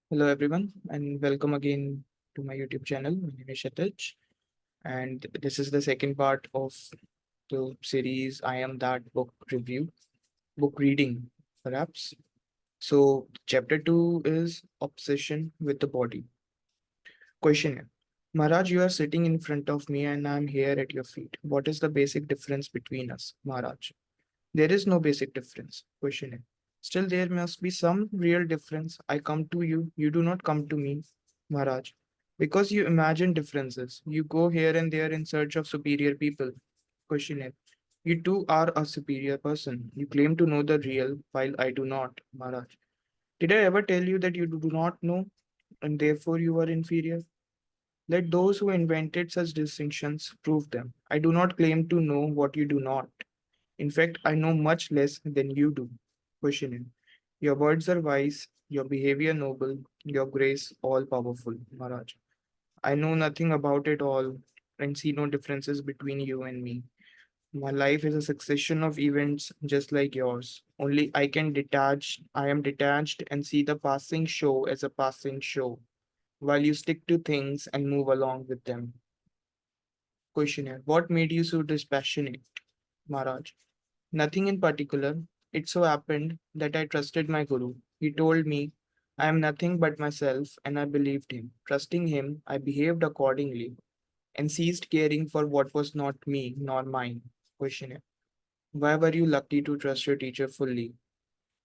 Hello, everyone, and welcome again to my YouTube channel. My name is Shatij, and this is the second part of the series I Am That book review, book reading, perhaps. So, chapter 2 is Obsession with the Body. Questionnaire. Maharaj, you are sitting in front of me and I am here at your feet. What is the basic difference between us, Maharaj? There is no basic difference. Questionnaire. Still, there must be some real difference. I come to you, you do not come to me, Maharaj. Because you imagine differences. You go here and there in search of superior people. Questionnaire. You too are a superior person. You claim to know the real, while I do not, Maharaj. Did I ever tell you that you do not know, and therefore you are inferior? Let those who invented such distinctions prove them. I do not claim to know what you do not. In fact, I know much less than you do. Questioning. Your words are wise, your behavior noble, your grace all powerful, Maharaj. I know nothing about it all and see no differences between you and me. My life is a succession of events just like yours. Only I am detached and see the passing show as a passing show, while you stick to things and move along with them. Questioner. What made you so dispassionate, Maharaj? Nothing in particular. It so happened that I trusted my guru. He told me I am nothing but myself, and I believed him. Trusting him, I behaved accordingly and ceased caring for what was not me nor mine. Questioner. Why were you lucky to trust your teacher fully,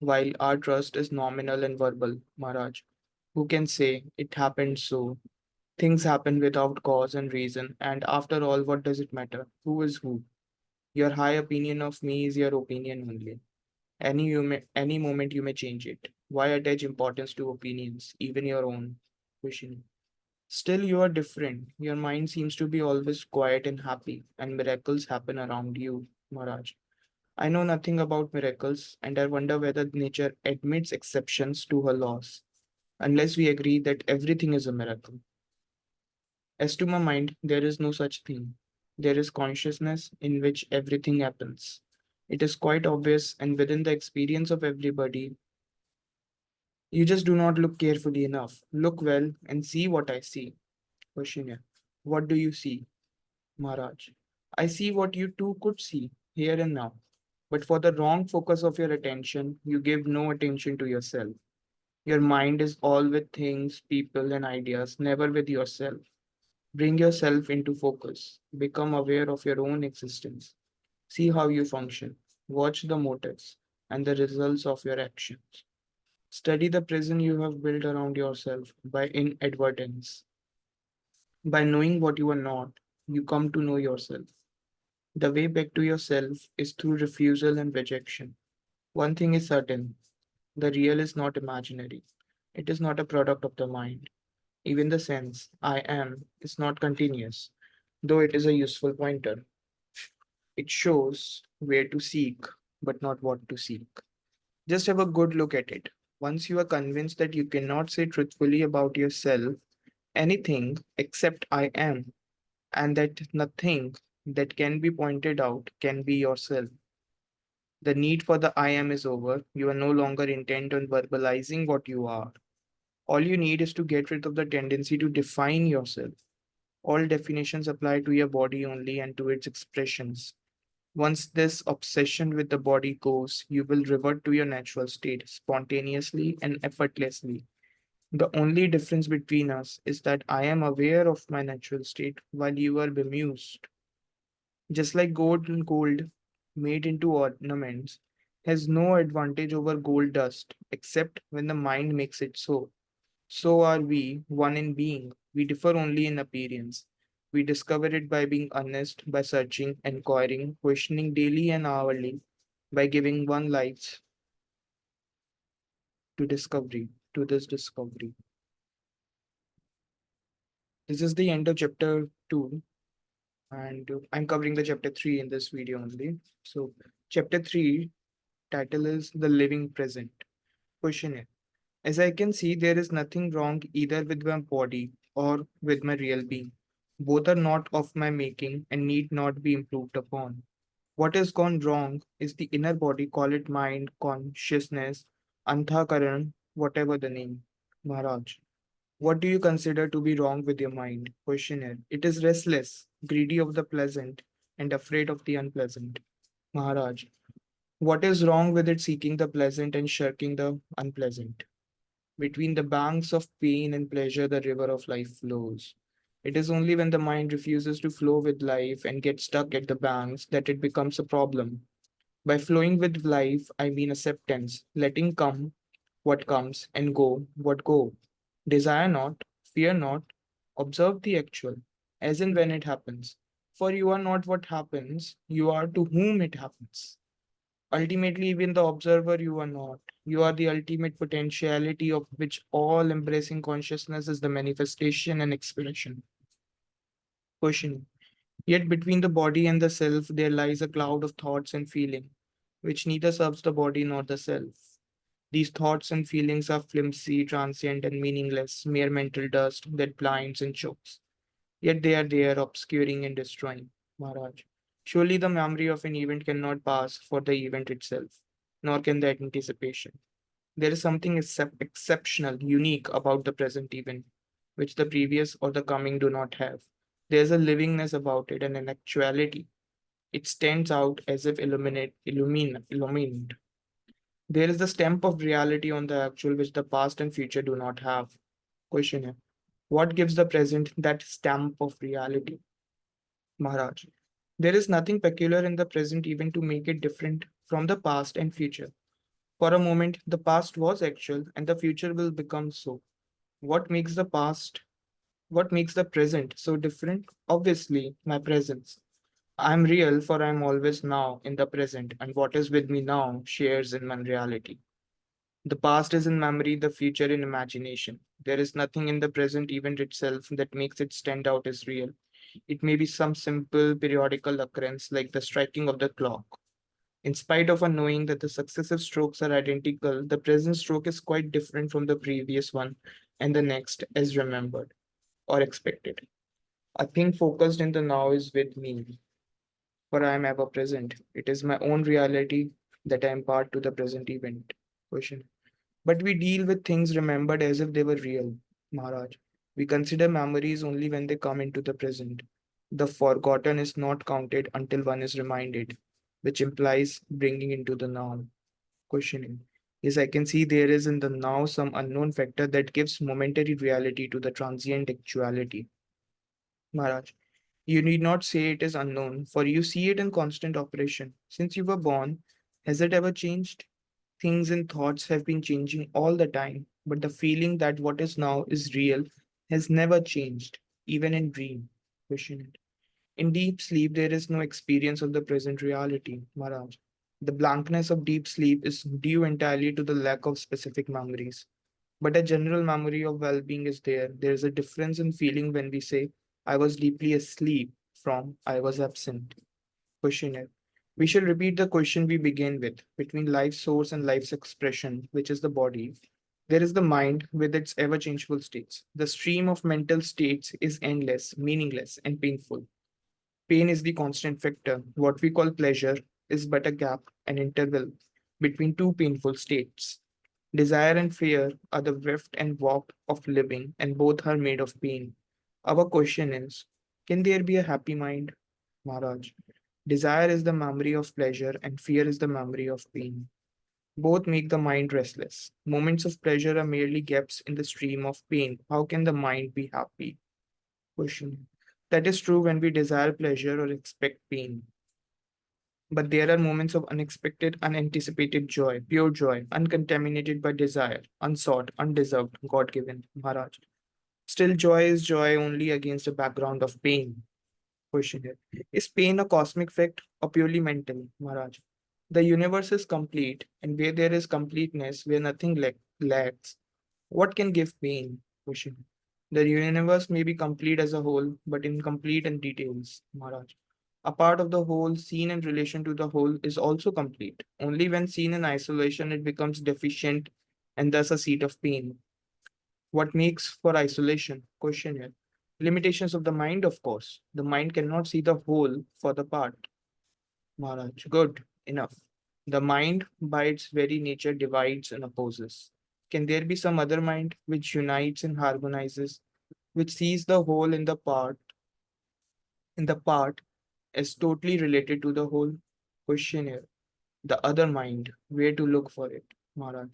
while our trust is nominal and verbal, Maharaj? Who can say it happened so? Things happen without cause and reason, and after all, what does it matter? Who is who? Your high opinion of me is your opinion only. Any moment you may change it. Why attach importance to opinions, even your own? Question. Still, you are different. Your mind seems to be always quiet and happy, and miracles happen around you, Maharaj. I know nothing about miracles, and I wonder whether nature admits exceptions to her laws, unless we agree that everything is a miracle. As to my mind, there is no such thing. There is consciousness in which everything happens. It is quite obvious and within the experience of everybody. You just do not look carefully enough. Look well and see what I see. Questioner. What do you see, Maharaj? I see what you too could see, here and now. But for the wrong focus of your attention, you give no attention to yourself. Your mind is all with things, people, and ideas, never with yourself. Bring yourself into focus. Become aware of your own existence. See how you function. Watch the motives and the results of your actions. Study the prison you have built around yourself by inadvertence. By knowing what you are not, you come to know yourself. The way back to yourself is through refusal and rejection. One thing is certain, the real is not imaginary. It is not a product of the mind. Even the sense, I am, is not continuous, though it is a useful pointer. It shows where to seek, but not what to seek. Just have a good look at it. Once you are convinced that you cannot say truthfully about yourself anything except I am, and that nothing that can be pointed out can be yourself, the need for the I am is over. You are no longer intent on verbalizing what you are. All you need is to get rid of the tendency to define yourself. All definitions apply to your body only and to its expressions. Once this obsession with the body goes, you will revert to your natural state spontaneously and effortlessly. The only difference between us is that I am aware of my natural state while you are bemused. Just like gold made into ornaments has no advantage over gold dust except when the mind makes it so. So are we, one in being. We differ only in appearance. We discover it by being honest, by searching, inquiring, questioning daily and hourly, by giving one life to discovery, to this discovery. This is the end of chapter 2, and I'm covering the chapter 3 in this video only. So, chapter 3 title is The Living Present. Questionnaire. As I can see, there is nothing wrong either with my body or with my real being. Both are not of my making and need not be improved upon. What has gone wrong is the inner body, call it mind, consciousness, Anthakaran, whatever the name. Maharaj. What do you consider to be wrong with your mind? Questionnaire. It is restless, greedy of the pleasant, and afraid of the unpleasant. Maharaj. What is wrong with it seeking the pleasant and shirking the unpleasant? Between the banks of pain and pleasure, the river of life flows. It is only when the mind refuses to flow with life and gets stuck at the banks that it becomes a problem. By flowing with life, I mean acceptance, letting come what comes and go what go. Desire not, fear not, observe the actual, as in when it happens. For you are not what happens, you are to whom it happens. Ultimately, even the observer, you are not. You are the ultimate potentiality of which all embracing consciousness is the manifestation and expression. Question. Yet between the body and the self, there lies a cloud of thoughts and feeling, which neither serves the body nor the self. These thoughts and feelings are flimsy, transient, and meaningless, mere mental dust that blinds and chokes. Yet they are there, obscuring and destroying. Maharaj. Surely the memory of an event cannot pass for the event itself, nor can the anticipation. There is something exceptional, unique about the present event, which the previous or the coming do not have. There's a livingness about it and an actuality. It stands out as if illumined. There is the stamp of reality on the actual which the past and future do not have. Questioner. What gives the present that stamp of reality? Maharaj. There is nothing peculiar in the present even to make it different from the past and future. For a moment, the past was actual and the future will become so. What makes the past, what makes the present so different? Obviously, my presence. I am real for I am always now in the present, and what is with me now shares in my reality. The past is in memory, the future in imagination. There is nothing in the present event itself that makes it stand out as real. It may be some simple periodical occurrence like the striking of the clock. In spite of our knowing that the successive strokes are identical, the present stroke is quite different from the previous one and the next as remembered or expected. A thing focused in the now is with me, for I am ever present. It is my own reality that I impart to the present event. Question. But we deal with things remembered as if they were real, Maharaj. We consider memories only when they come into the present. The forgotten is not counted until one is reminded, which implies bringing into the now. Questioning. Yes, I can see there is in the now some unknown factor that gives momentary reality to the transient actuality. Maharaj, you need not say it is unknown, for you see it in constant operation. Since you were born, has it ever changed? Things and thoughts have been changing all the time, but the feeling that what is now is real has never changed, even in dream. Question. In deep sleep, there is no experience of the present reality, Maharaj. The blankness of deep sleep is due entirely to the lack of specific memories. But a general memory of well being is there. There is a difference in feeling when we say, I was deeply asleep, from I was absent. Questionnaire. We shall repeat the question we began with. Between life's source and life's expression, which is the body, there is the mind with its ever changeful states. The stream of mental states is endless, meaningless, and painful. Pain is the constant factor. What we call pleasure is but a gap, an interval between two painful states. Desire and fear are the weft and warp of living, and both are made of pain. Our question is, can there be a happy mind? Maharaj. Desire is the memory of pleasure, and fear is the memory of pain. Both make the mind restless. Moments of pleasure are merely gaps in the stream of pain. How can the mind be happy? Question. That is true when we desire pleasure or expect pain. But there are moments of unexpected, unanticipated joy, pure joy, uncontaminated by desire, unsought, undeserved, God given, Maharaj. Still, joy is joy only against a background of pain. Question here. Is pain a cosmic fact or purely mental, Maharaj? The universe is complete, and where there is completeness, where nothing lacks, what can give pain? Question. The universe may be complete as a whole, but incomplete in details, Maharaj. A part of the whole seen in relation to the whole is also complete. Only when seen in isolation it becomes deficient and thus a seat of pain. What makes for isolation? Question here. Limitations of the mind, of course. The mind cannot see the whole for the part. Maharaj, good enough. The mind, by its very nature, divides and opposes. Can there be some other mind which unites and harmonizes, which sees the whole in the part as totally related to the whole? Question here. The other mind, where to look for it, Maharaj?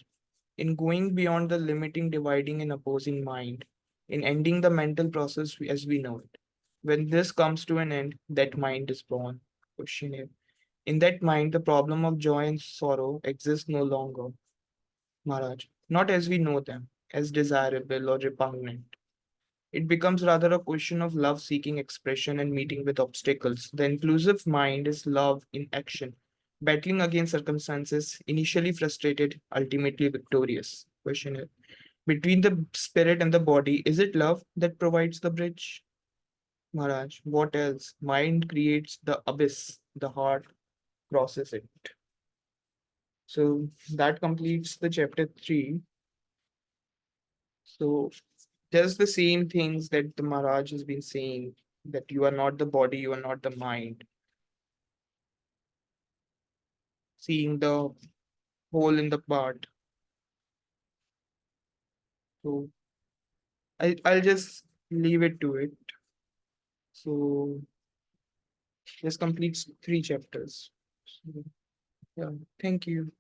In going beyond the limiting, dividing, and opposing mind, in ending the mental process as we know it. When this comes to an end, that mind is born. Question here. In that mind, the problem of joy and sorrow exists no longer, Maharaj, not as we know them, as desirable or repugnant. It becomes rather a question of love seeking expression and meeting with obstacles. The inclusive mind is love in action, battling against circumstances, initially frustrated, ultimately victorious. Question is, between the spirit and the body, is it love that provides the bridge? Maharaj, what else? Mind creates the abyss, the heart crosses it. So that completes the chapter 3. So just the same things that the Maharaj has been saying, that you are not the body, you are not the mind, seeing the whole in the part. So I'll just leave it to it. So this completes 3 chapters. So, yeah, thank you.